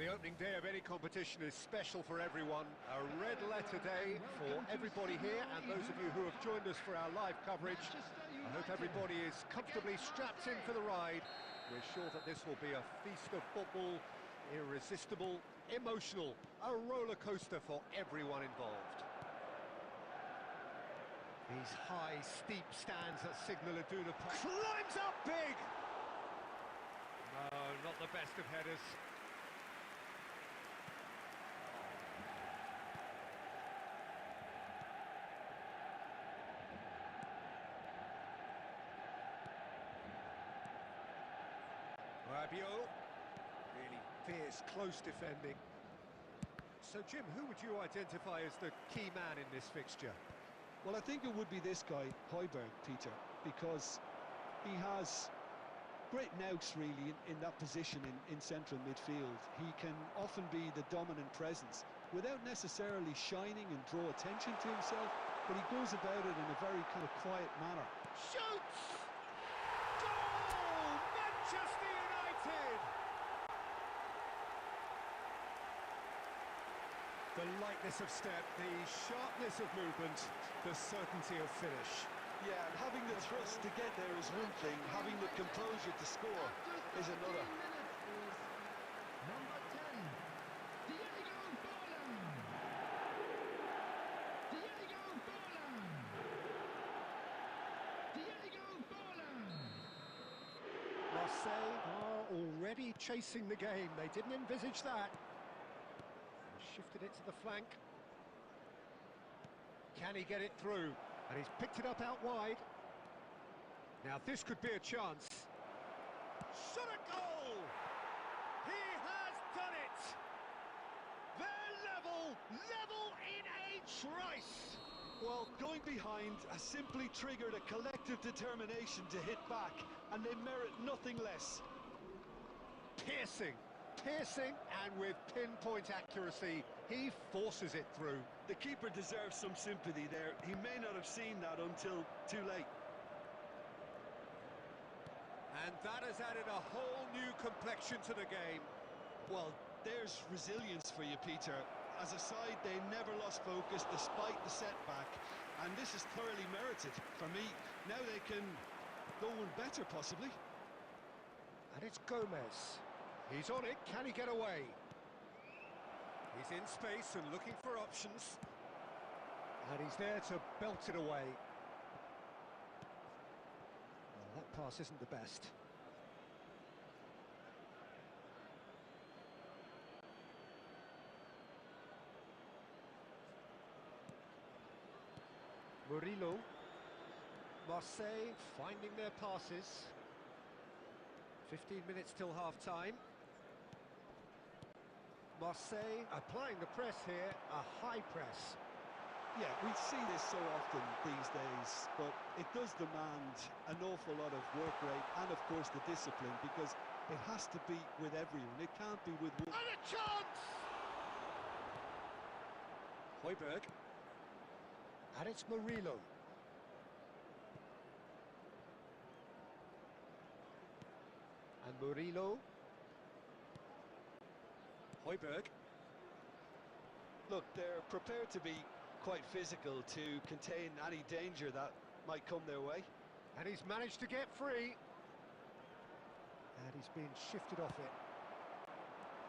opening day of any competition is special for everyone. A red letter day for everybody here and those of you who have joined us for our live coverage. I hope everybody is comfortably strapped in for the ride. We're sure that this will be a feast of football, irresistible, emotional, a roller coaster for everyone involved. These high, steep stands at Signal Iduna Park. Climbs up big! No, not the best of headers. Rabiot, really fierce, close defending. So, Jim, who would you identify as the key man in this fixture? Well, I think it would be this guy, Højbjerg, Peter, because he has great nous, really, in that position in central midfield. He can often be the dominant presence without necessarily shining and draw attention to himself, but he goes about it in a very kind of quiet manner. Shoots! Goal! Manchester United! The lightness of step, the sharpness of movement, the certainty of finish. Yeah, and having the thrust to get there is one thing, having the composure to score is another. Number 10, Diego Forlan. Diego Forlan. Marseille are already chasing the game. They didn't envisage that. Shifted it to the flank. Can he get it through? And he's picked it up out wide. Now this could be a chance. Shot a goal! He has done it! They're level in a trice! Well, going behind has simply triggered a collective determination to hit back, and they merit nothing less. Piercing, and with pinpoint accuracy, he forces it through. The keeper deserves some sympathy there. He may not have seen that until too late. And that has added a whole new complexion to the game. Well, there's resilience for you, Peter. As a side, they never lost focus despite the setback, and this is thoroughly merited for me. Now they can go one better, possibly. And it's Gomez. He's on it, can he get away? He's in space and looking for options. And he's there to belt it away. Well, that pass isn't the best. Murillo. Marseille finding their passes. 15 minutes till half-time. Marseille applying the press here, a high press. Yeah, we see this so often these days, but it does demand an awful lot of work rate and, of course, the discipline, because it has to be with everyone. It can't be with one. And a chance! Højbjerg. And it's Murillo. And Murillo. Højbjerg. Look, they're prepared to be quite physical to contain any danger that might come their way. And he's managed to get free. And he's been shifted off it.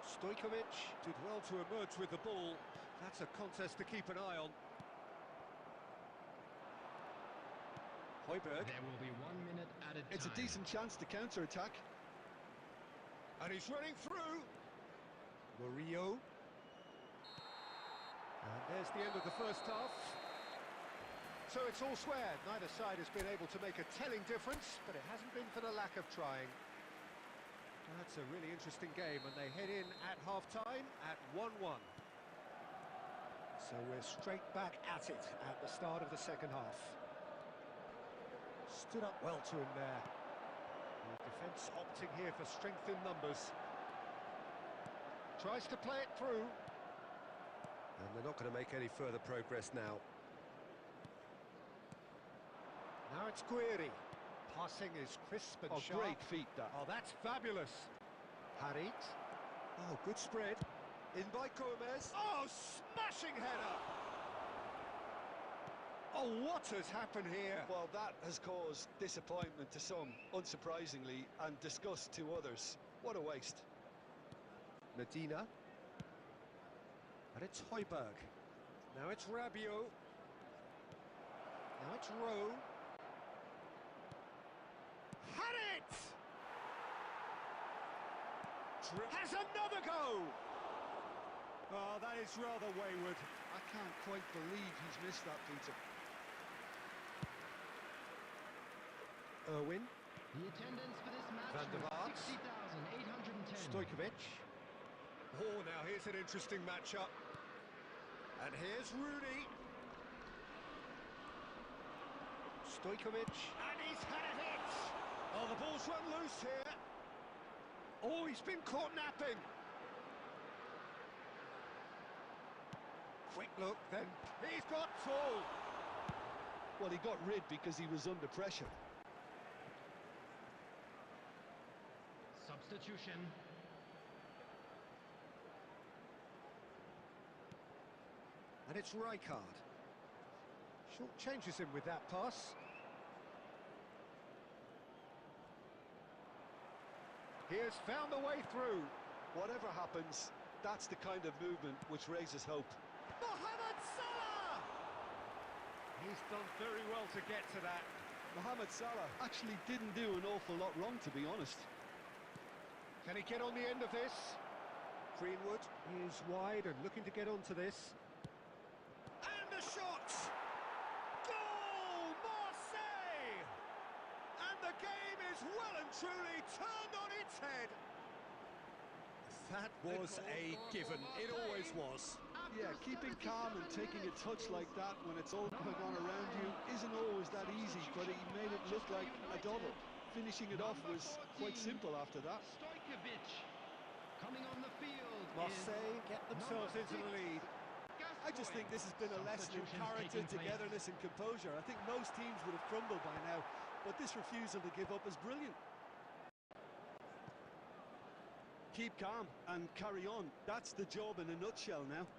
Stojkovic did well to emerge with the ball. That's a contest to keep an eye on. Højbjerg. There will be 1 minute added time. It's a decent chance to counter-attack. And he's running through. Murillo. And there's the end of the first half. So it's all square. Neither side has been able to make a telling difference, but it hasn't been for the lack of trying. That's a really interesting game, and they head in at half-time at 1-1. So we're straight back at it at the start of the second half. Stood up well to him there. The defence opting here for strength in numbers. Tries to play it through. And they're not going to make any further progress now. Now it's Guiri. Passing is crisp and sharp. Great feet, that. Oh, that's fabulous. Harit. Oh, good spread. In by Gomez. Oh, smashing header! Oh, what has happened here? Well, that has caused disappointment to some, unsurprisingly, and disgust to others. What a waste. Medina. And it's Højbjerg. Now it's Rabiot. Now it's Rowe. Had it! Has another go! Oh, that is rather wayward. I can't quite believe he's missed that, Peter. Irwin. The attendance for this match Van der Vaart. was 60,810. Stojkovic. Oh, now here's an interesting matchup. And here's Rooney. Stojkovic. And he's had a hit! Oh, the ball's run loose here. Oh, he's been caught napping. Quick look, then. He's got full. Well, he got rid because he was under pressure. Substitution. And it's Rijkaard. Short changes him with that pass. He has found the way through. Whatever happens, that's the kind of movement which raises hope. Mohamed Salah! He's done very well to get to that. Mohamed Salah actually didn't do an awful lot wrong, to be honest. Can he get on the end of this? Greenwood is wide and looking to get onto this. And the shot! Goal! Marseille! And the game is well and truly turned on its head. That was a given. It always was. Yeah, keeping calm and taking a touch like that when it's all going on around you isn't always that easy, but he made it look like a double. Finishing it off was quite simple after that. Stojkovic coming on the field. Marseille get themselves into the lead. I just think this has been a lesson in character, togetherness and composure. I think most teams would have crumbled by now, but this refusal to give up is brilliant. Keep calm and carry on. That's the job in a nutshell now.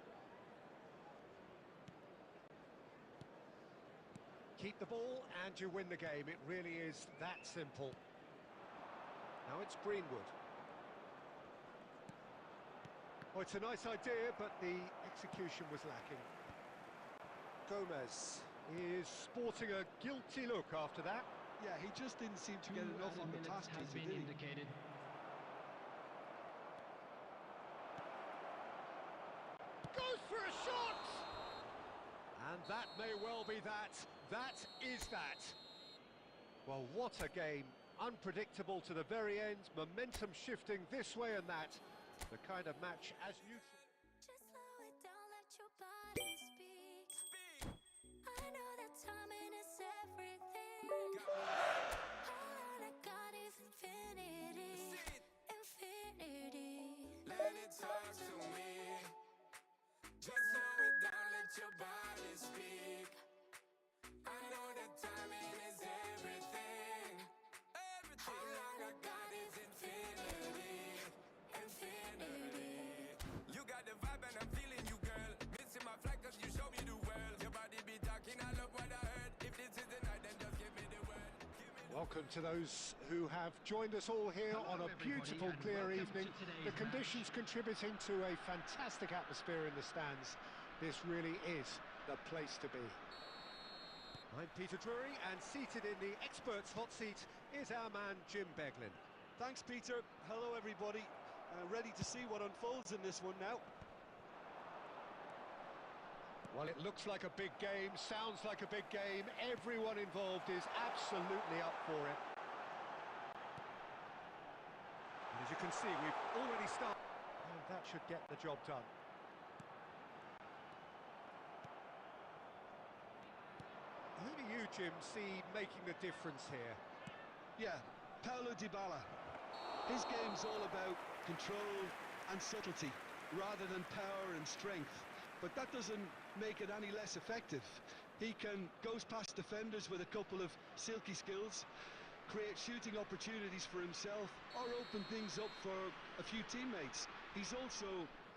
Keep the ball and you win the game. It really is that simple. Now it's Greenwood. Oh, it's a nice idea, but the execution was lacking. Gomez is sporting a guilty look after that. Yeah, he just didn't seem to get enough on the task, has been did he? indicated. Goes for a shot! And that may well be that. That is that. Well, what a game. Unpredictable to the very end. Momentum shifting this way and that. The kind of match as neutral. Just slow it down, let your body speak. I know that timing is everything. All I got is infinity. Infinity. Let it talk to me. Just slow it down, let your body speak. I know that timing is everything. All I got is infinity. Infinity. You got the vibe and I'm feeling you, girl. Missing my flight cause you show me the world. Your body be talking, I love what I heard. If this is the night, then just give me the word. Welcome to those who have joined us all here Hello, on a everybody, beautiful, and clear welcome evening. to today's The conditions match. contributing to a fantastic atmosphere in the stands. This really is the place to be. I'm Peter Drury, and seated in the experts' hot seat is our man Jim Beglin. Thanks, Peter. Hello, everybody. Ready to see what unfolds in this one now. Well, it looks like a big game, sounds like a big game. Everyone involved is absolutely up for it. And as you can see, we've already started. And that should get the job done. Who do you, Jim, see making the difference here? Yeah, Paulo Dybala. His game's all about control and subtlety, rather than power and strength. But that doesn't make it any less effective. He can goes past defenders with a couple of silky skills, create shooting opportunities for himself, or open things up for a few teammates. He's also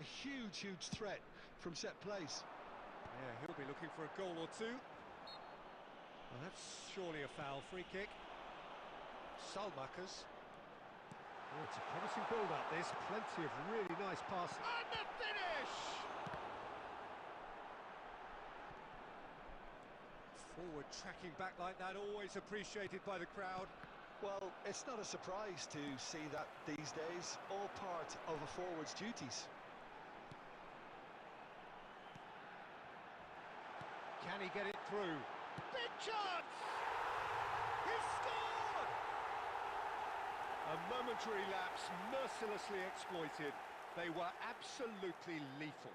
a huge, huge threat from set plays. Yeah, he'll be looking for a goal or two. Well, that's surely a foul. Free kick. Salmakers. Oh, it's a promising build-up, this. Plenty of really nice passes. And the finish! Forward tracking back like that, always appreciated by the crowd. Well, it's not a surprise to see that these days, all part of a forward's duties. Can he get it through? Big chance! He scored! A momentary lapse, mercilessly exploited. They were absolutely lethal.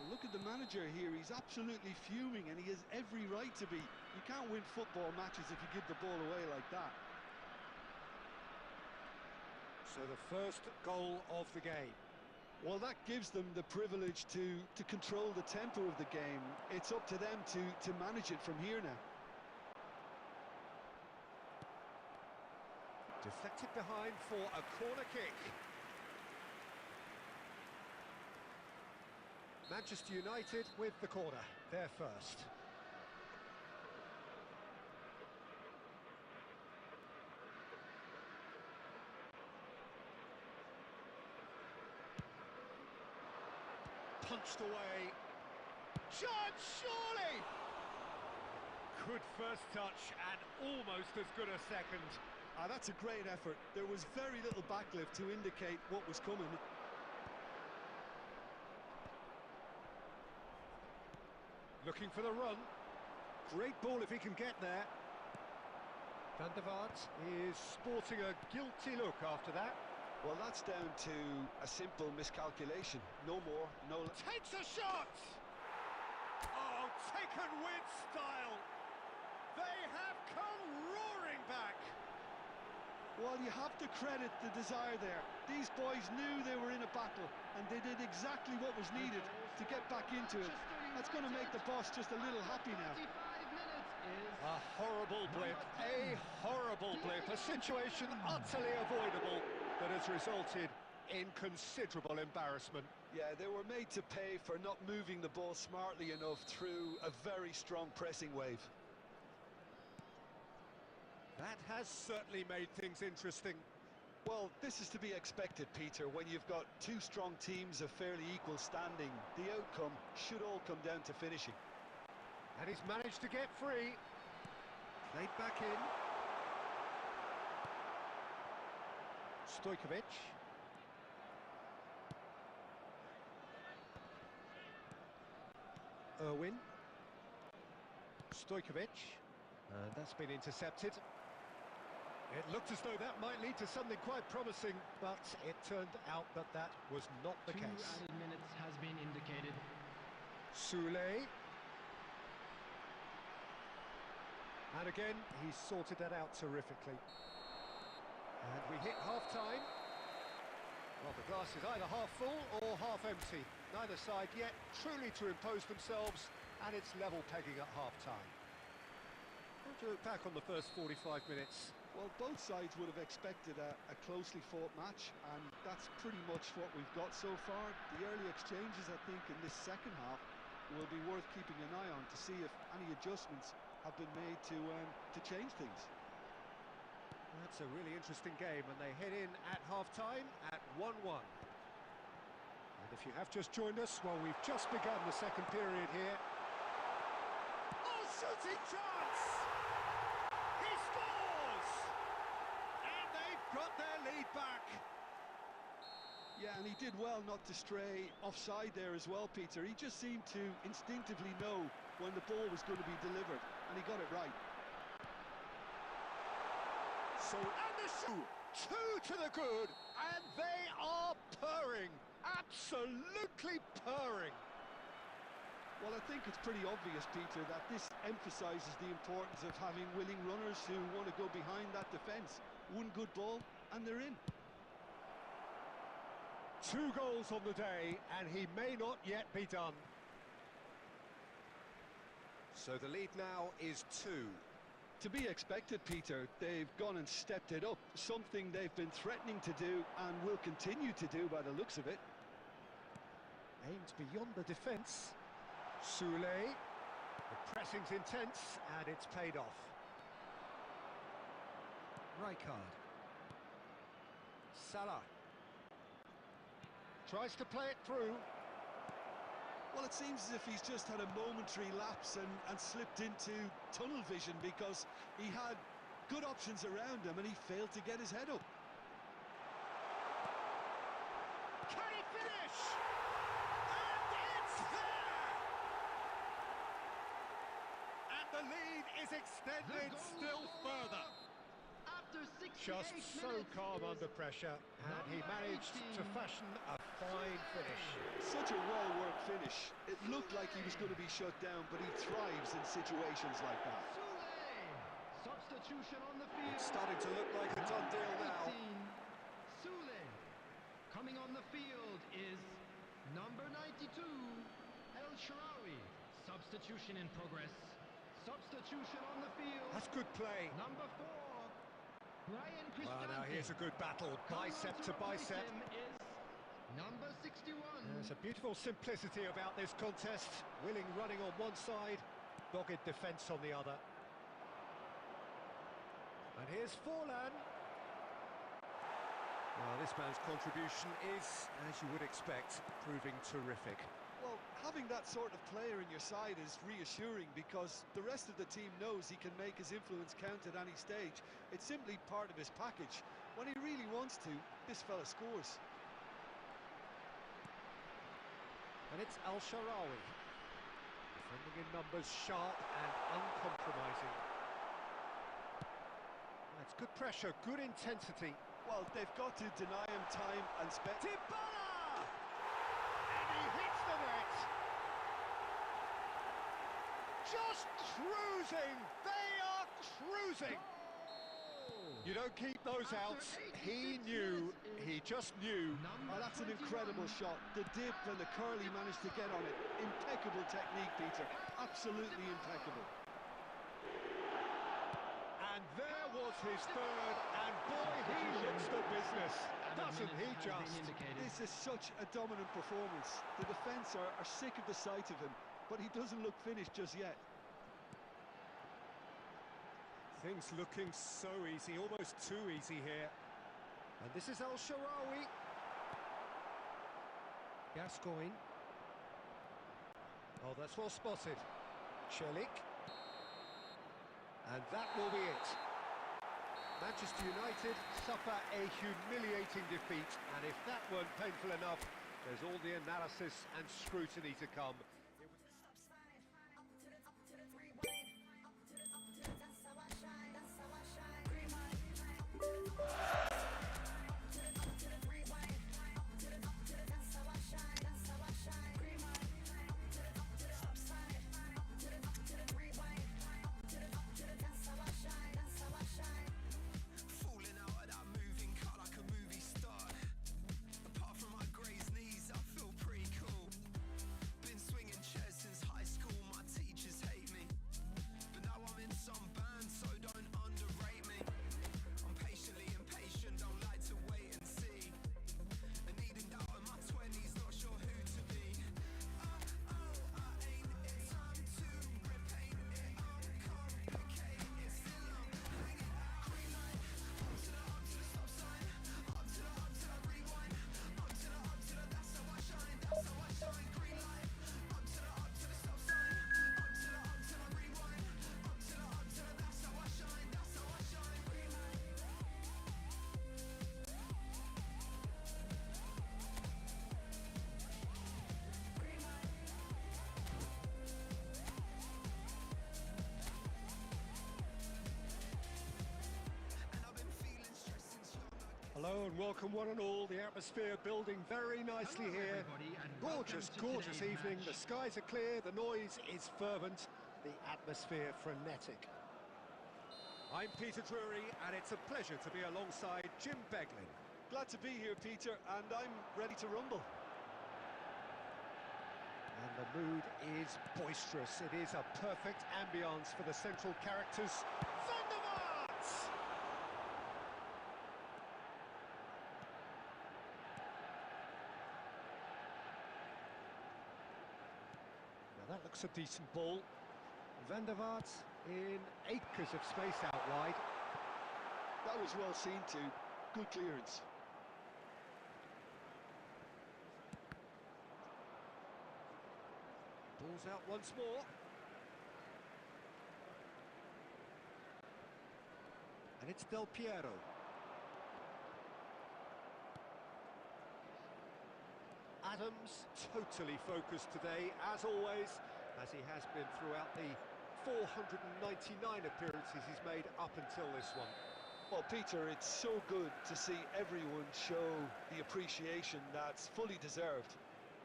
Look at the manager here, he's absolutely fuming and he has every right to be. You can't win football matches if you give the ball away like that. So the first goal of the game. Well, that gives them the privilege to control the tempo of the game. It's up to them to manage it from here now. Deflected behind for a corner kick. Manchester United with the corner, they're first. Punched away. Chance, surely! Good first touch and almost as good a second. That's a great effort. There was very little backlift to indicate what was coming. Looking for the run. Great ball if he can get there. Van der Vaart is sporting a guilty look after that. Well, that's down to a simple miscalculation. No more, no less. Takes a shot! Oh, taken with style. They have come roaring back. Well, you have to credit the desire there. These boys knew they were in a battle, and they did exactly what was needed to get back into it. That's going to make the boss just a little happy now. 45 minutes is... A horrible blip, a horrible blip, a situation utterly avoidable that has resulted in considerable embarrassment. Yeah, they were made to pay for not moving the ball smartly enough through a very strong pressing wave. That has certainly made things interesting. Well, this is to be expected, Peter. When you've got two strong teams of fairly equal standing, the outcome should all come down to finishing. And he's managed to get free. Played back in. Stojkovic. Irwin. Stojkovic. And that's been intercepted. It looked as though that might lead to something quite promising, but it turned out that that was not the 2 case. added minutes has been indicated. Soulé. And again, he sorted that out terrifically. And we hit half-time. Well, the glass is either half full or half empty. Neither side yet truly to impose themselves, and it's level pegging at half-time. How do you look back on the first 45 minutes? Well, both sides would have expected a closely fought match, and that's pretty much what we've got so far. The early exchanges, I think, in this second half will be worth keeping an eye on to see if any adjustments have been made to change things. That's a really interesting game, and they head in at half-time at 1-1. And if you have just joined us, well, we've just begun the second period here. Oh, shooting chance! He scores! And they've got their lead back. Yeah, and he did well not to stray offside there as well, Peter. He just seemed to instinctively know when the ball was going to be delivered, and he got it right. So, and the shoot, two to the good, and they are purring, absolutely purring. Well, I think it's pretty obvious, Peter, that this emphasises the importance of having willing runners who want to go behind that defence. One good ball, and they're in. 2 goals on the day, and he may not yet be done. So the lead now is 2. To be expected, Peter. They've gone and stepped it up, something they've been threatening to do and will continue to do by the looks of it. Aimed beyond the defence. Soule. The pressing's intense, and it's paid off. Rijkaard. Salah. Tries to play it through. Well, it seems as if he's just had a momentary lapse and slipped into tunnel vision, because he had good options around him and he failed to get his head up. Can he finish? And it's there! And the lead is extended still further. After 68 Just so minutes calm is under pressure, and he managed to fashion a fine finish. Such a well-worked finish. It looked like he was going to be shut down, but he thrives in situations like that. Soule. Substitution on the field. It's starting to look like a done deal now. 18. Soule. Coming on the field is number 92, El Shaarawy. Substitution in progress. Substitution on the field. That's good play. Number 4, Brian Cristante. Well, now here's a good battle, Coming bicep on to replace bicep. him is number 61. There's a beautiful simplicity about this contest. Willing running on one side, dogged defence on the other. And here's Forlan. Well, this man's contribution is, as you would expect, proving terrific. Well, having that sort of player in your side is reassuring, because the rest of the team knows he can make his influence count at any stage. It's simply part of his package. When he really wants to, this fella scores. And it's El Shaarawy. Defending in numbers, sharp and uncompromising. That's good pressure, good intensity. Well, they've got to deny him time and spend... Dybala! And he hits the net! Just cruising! They are cruising! You don't keep those out. He knew, he just knew. Oh, that's an incredible shot. The dip and the curl he managed to get on it. Impeccable technique, Peter. Absolutely impeccable. And there was his third, and boy, he looks the business, doesn't he just? This is such a dominant performance. The defence are sick of the sight of him, but he doesn't look finished just yet. Things looking so easy, almost too easy here. And this is El Shaarawy. Gascoigne. Oh, that's well spotted. Celik. And that will be it. Manchester United suffer a humiliating defeat, and if that weren't painful enough, there's all the analysis and scrutiny to come. Falling out of that moving car like a movie star. Apart from my grazed knees, I feel pretty cool. Been swinging chairs since high school, my teachers hate me. But now I'm in some band, so don't underrate me. I'm patiently impatient, don't like to wait and see. And needing doubt in my 20s, not sure who to be. I ain't it time to repaint it, uncomplicate it. Still I'm hanging green light. Up to the stop sign. Up to the rewind. Up to the that's how I shine. That's how I shine. Green light. Up to the stop sign. Up to the rewind. Up to the that's how I shine. That's how I shine. Green light. And I've been feeling stressed since young. Hello and welcome one and all. The atmosphere building very nicely Hello, here. everybody, and welcome Gorgeous, to gorgeous today's evening. match. The skies are clear, the noise is fervent, the atmosphere frenetic. I'm Peter Drury, and it's a pleasure to be alongside Jim Beglin. Glad to be here, Peter, and I'm ready to rumble. And the mood is boisterous. It is a perfect ambience for the central characters. Van der Vaart! a decent ball. Van der Vaart in acres of space out wide. That was well seen too. Good clearance. Ball's out once more. And it's Del Piero. Adams totally focused today, as always, as he has been throughout the 499 appearances he's made up until this one. Well, Peter, it's so good to see everyone show the appreciation that's fully deserved.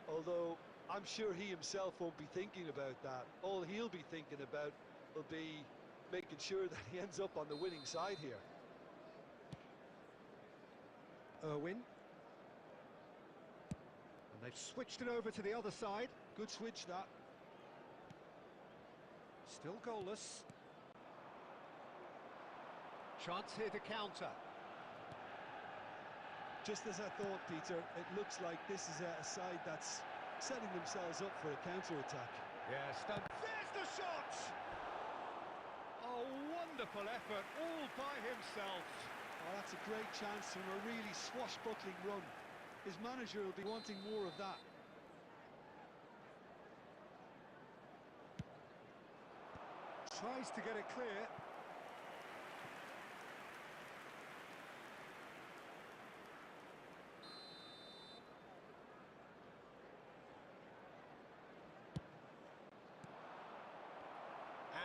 Although I'm sure he himself won't be thinking about that. All he'll be thinking about will be making sure that he ends up on the winning side here. Irwin. And they've switched it over to the other side. Good switch, that. Still goalless. Chance here to counter. Just as I thought, Peter, it looks like this is a side that's setting themselves up for a counter-attack. Yes, done. There's the shot! A wonderful effort, all by himself. Oh, that's a great chance from a really swashbuckling run. His manager will be wanting more of that. Tries to get it clear.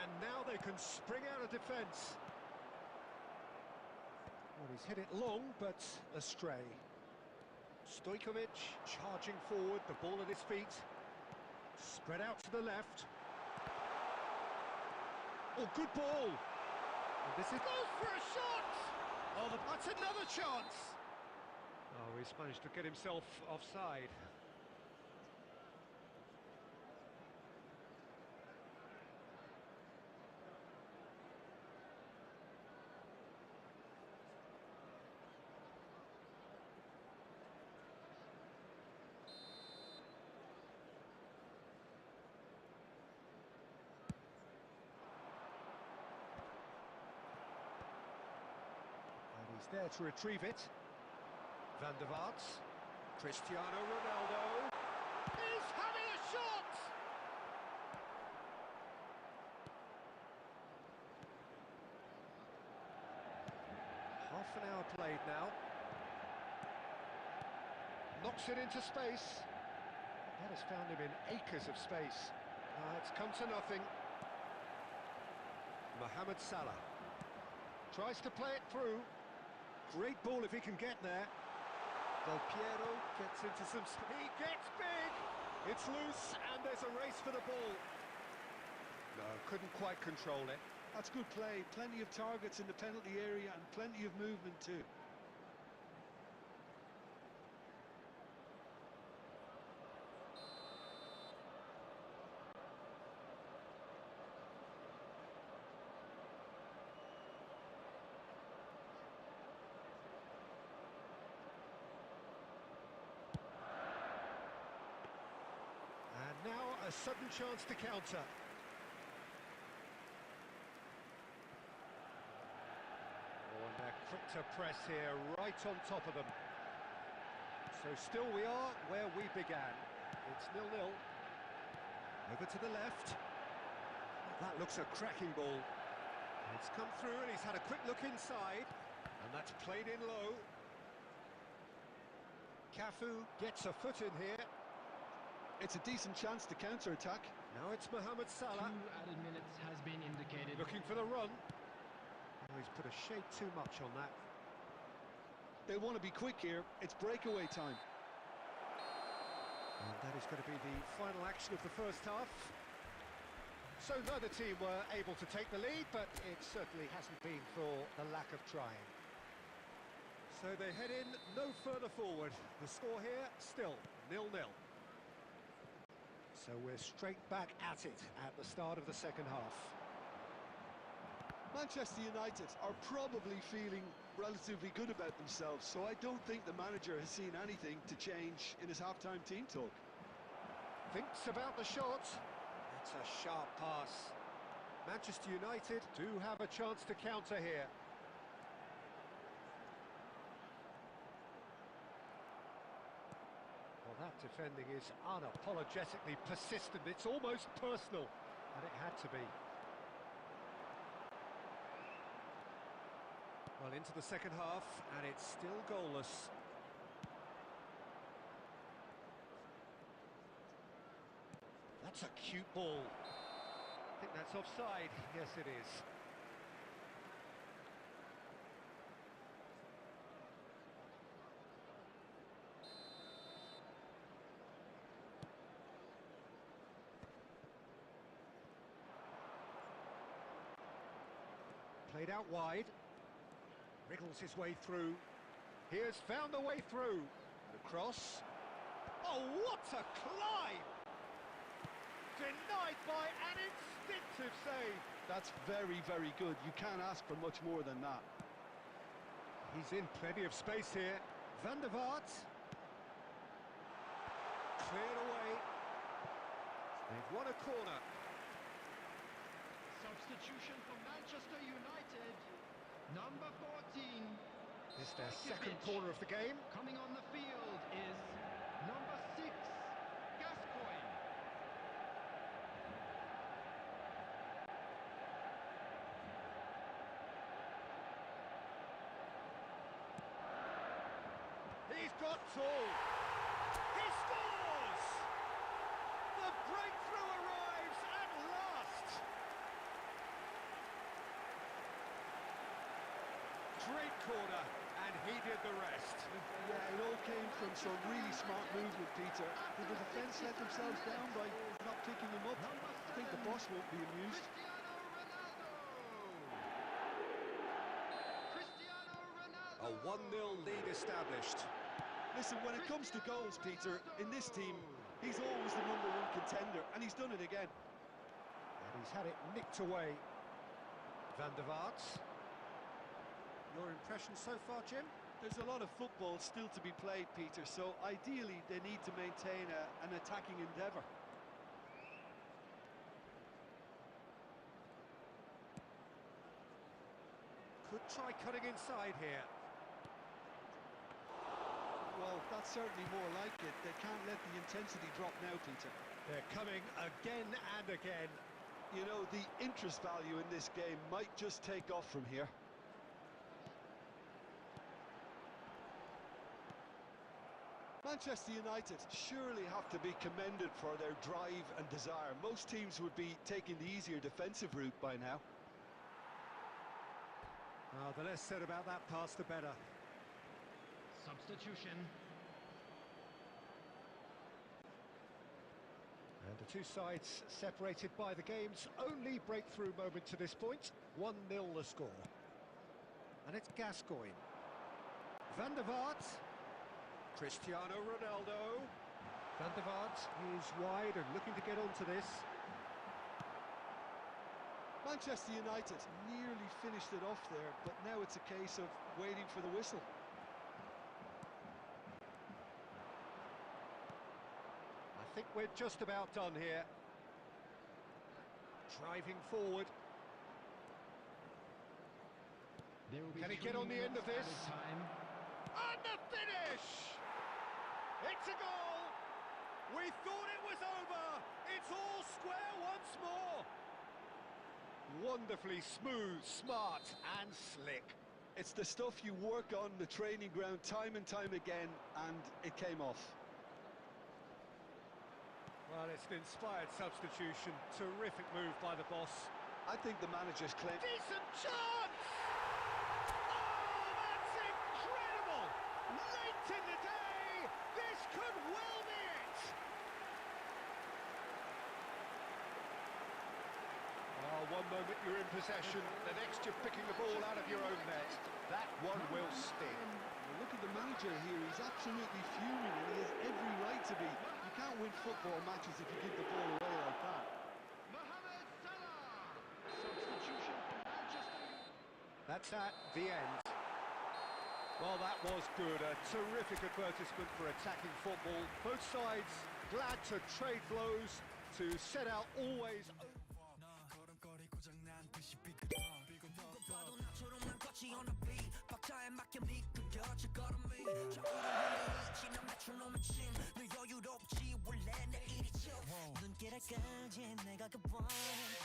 And now they can spring out of defence. Well, he's hit it long, but astray. Stojkovic charging forward, the ball at his feet. Spread out to the left. Oh, good ball! And this is goes for a shot! Oh, that's another chance! Oh, he's managed to get himself offside. He's there to retrieve it. Van der Vaart. Cristiano Ronaldo. He's having a shot! Half an hour played now. Knocks it into space. That has found him in acres of space. It's come to nothing. Mohamed Salah. Tries to play it through. Great ball if he can get there. Del Piero gets into some... He gets big! It's loose and there's a race for the ball. No, couldn't quite control it. That's good play. Plenty of targets in the penalty area and plenty of movement too. Now a sudden chance to counter. Oh, and they're quick to press here, right on top of them. So still we are where we began. It's 0-0. Over to the left. That looks a cracking ball. It's come through and he's had a quick look inside. And that's played in low. Cafu gets a foot in here. It's a decent chance to counter-attack. Now it's Mohamed Salah. 2 added minutes has been indicated. Looking for the run. Oh, he's put a shade too much on that. They want to be quick here. It's breakaway time. And that is going to be the final action of the first half. So neither team were able to take the lead, but it certainly hasn't been for the lack of trying. So they head in no further forward. The score here still 0-0. So we're straight back at it at the start of the second half. Manchester United are probably feeling relatively good about themselves, so I don't think the manager has seen anything to change in his half-time team talk. Thinks about the shot. That's a sharp pass. Manchester United do have a chance to counter here. Well, that defending is unapologetically persistent. It's almost personal, and it had to be. Well, into the second half, and it's still goalless. That's a cute ball. I think that's offside. Yes, it is. Played out wide. Wriggles his way through. He has found the way through. The cross. Oh, what a climb! Denied by an instinctive save. That's very, very good. You can't ask for much more than that. He's in plenty of space here. Van der Vaart. Cleared away. They've won a corner. Substitution for Manchester United. Number 14. This is their second corner of the game. Coming on the field is number 6, Gascoigne. He's got tall. He scores! The breakthrough arrives at last. Great corner, and he did the rest. Yeah, it all came from some really smart movement, Peter. Did the defence let themselves down by not picking him up? I think the boss won't be amused. Cristiano Ronaldo. A 1-0 lead established. Listen, when it comes to goals, Peter, in this team, he's always the #1 contender, and he's done it again. And he's had it nicked away. Van der Vaart. Your impression so far, Jim? There's a lot of football still to be played, Peter, so ideally they need to maintain an attacking endeavour. Could try cutting inside here. Well, that's certainly more like it. They can't let the intensity drop now, Peter. They're coming again and again. You know, the interest value in this game might just take off from here. Manchester United surely have to be commended for their drive and desire. Most teams would be taking the easier defensive route by now. The less said about that pass, the better. Substitution. And the two sides separated by the game's only breakthrough moment to this point. 1-0 the score. And it's Gascoigne. Van der Vaart. Cristiano Ronaldo. Van der Vaart is wide and looking to get onto this. Manchester United nearly finished it off there, but now it's a case of waiting for the whistle. I think we're just about done here. Driving forward. There will be Can he 3 get on the end minutes of this? added time. And the finish! It's a goal! We thought it was over! It's all square once more! Wonderfully smooth, smart and slick. It's the stuff you work on the training ground time and time again, and it came off. Well, it's an inspired substitution. Terrific move by the boss. I think the manager's claim... Decent chance! Oh, that's incredible! Late in the day, this could well be it! Oh, one moment you're in possession, the next you're picking the ball out of your own net. That one will sting. Look at the manager here, he's absolutely fuming, and he has every right to be. You can't win football matches if you give the ball away like that. Mohamed Salah. Substitution for Manchester United. That's at the end. Well, that was good. A terrific advertisement for attacking football. Both sides glad to trade blows, to set out always. 걸음걸이 고장난 듯이 삐끗덕 누가 봐도 나처럼 난 걷지 on the beat 박자에 맞게 미끄러질 걸음이 저 우리 지난 메트로놈의 침늘 여유롭지 원래 내 일이죠 눈길에까지 내가 그 one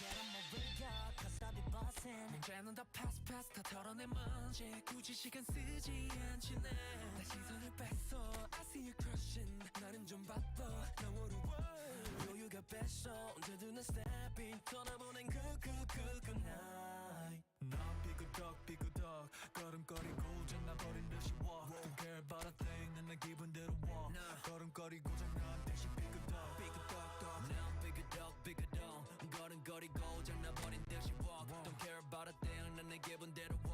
Get on my radar cause I be bossing 문제는 다 pass 다 털어내 먼지 굳이 시간 쓰지 않지 내 시선을 뺐어 I see you crushing 나는 좀 바빠 영어로 여유가 뺐어 언제든 내 stepping 떠나보낸 그 night 난 삐그덕 걸음걸이 고장나버린 듯이 walk Don't care about a thing 난 내 기분대로 walk 걸음걸이 고장난 듯이 삐그덕 난 삐그덕 걸음걸이 고장나버린 듯이 walk Don't care about a thing 난 내 기분대로 walk